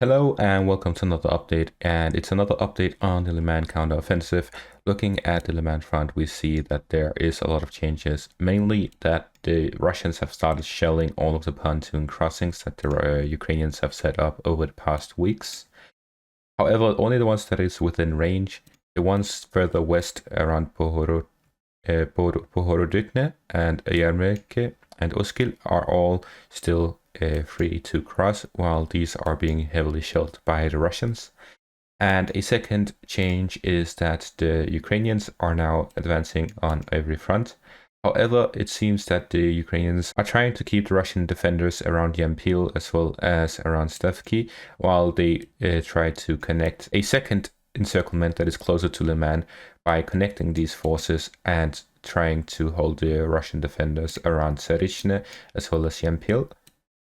Hello and welcome to another update, and it's another update on the Lyman counteroffensive. Looking at the Lyman front, we see that there is a lot of changes, mainly that the Russians have started shelling all of the pontoon crossings that the Ukrainians have set up over the past weeks. However, only the ones that is within range, the ones further west around Pohoroditne and Yarmeke and Oskil are all still free to cross, while these are being heavily shelled by the Russians. And a second change is that the Ukrainians are now advancing on every front. However, it seems that the Ukrainians are trying to keep the Russian defenders around Yampil as well as around Stavki, while they try to connect a second encirclement that is closer to Lyman by connecting these forces and trying to hold the Russian defenders around Sarishne as well as Yampil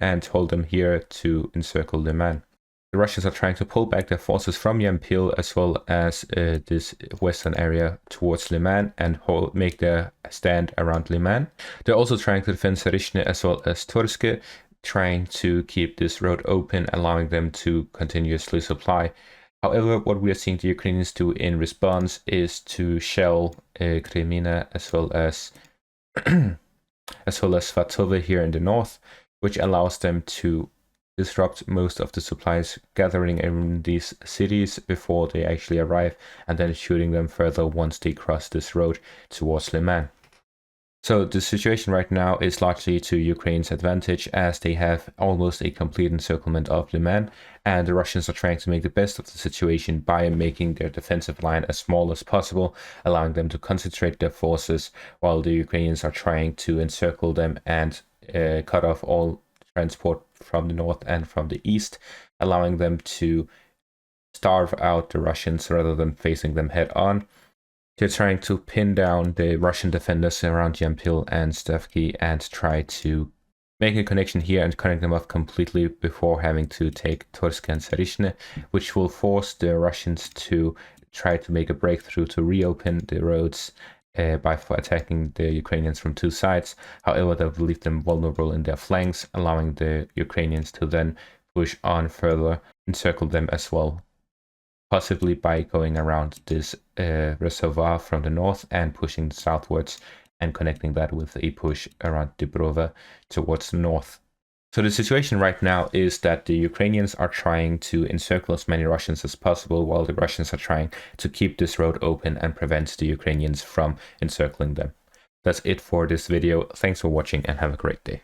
and hold them here to encircle Lyman. The Russians are trying to pull back their forces from Yampil as well as this western area towards Lyman and make their stand around Lyman. They're also trying to defend Sarishne as well as Turske, trying to keep this road open, allowing them to continuously supply. However, what we are seeing the Ukrainians do in response is to shell Kremina as well as Svatove here in the north, which allows them to disrupt most of the supplies gathering in these cities before they actually arrive, and then shooting them further once they cross this road towards Lyman. So the situation right now is largely to Ukraine's advantage, as they have almost a complete encirclement of Lyman, and the Russians are trying to make the best of the situation by making their defensive line as small as possible, allowing them to concentrate their forces, while the Ukrainians are trying to encircle them and cut off all transport from the north and from the east, allowing them to starve out the Russians rather than facing them head on. They're trying to pin down the Russian defenders around Yampil and Stavki and try to make a connection here and connect them off completely before having to take Tursk and Sarishne, which will force the Russians to try to make a breakthrough to reopen the roads by attacking the Ukrainians from two sides. However, that will leave them vulnerable in their flanks, allowing the Ukrainians to then push on further, encircle them as well, possibly by going around this reservoir from the north and pushing southwards and connecting that with a push around Dubrova towards the north. So the situation right now is that the Ukrainians are trying to encircle as many Russians as possible, while the Russians are trying to keep this road open and prevent the Ukrainians from encircling them. That's it for this video. Thanks for watching and have a great day.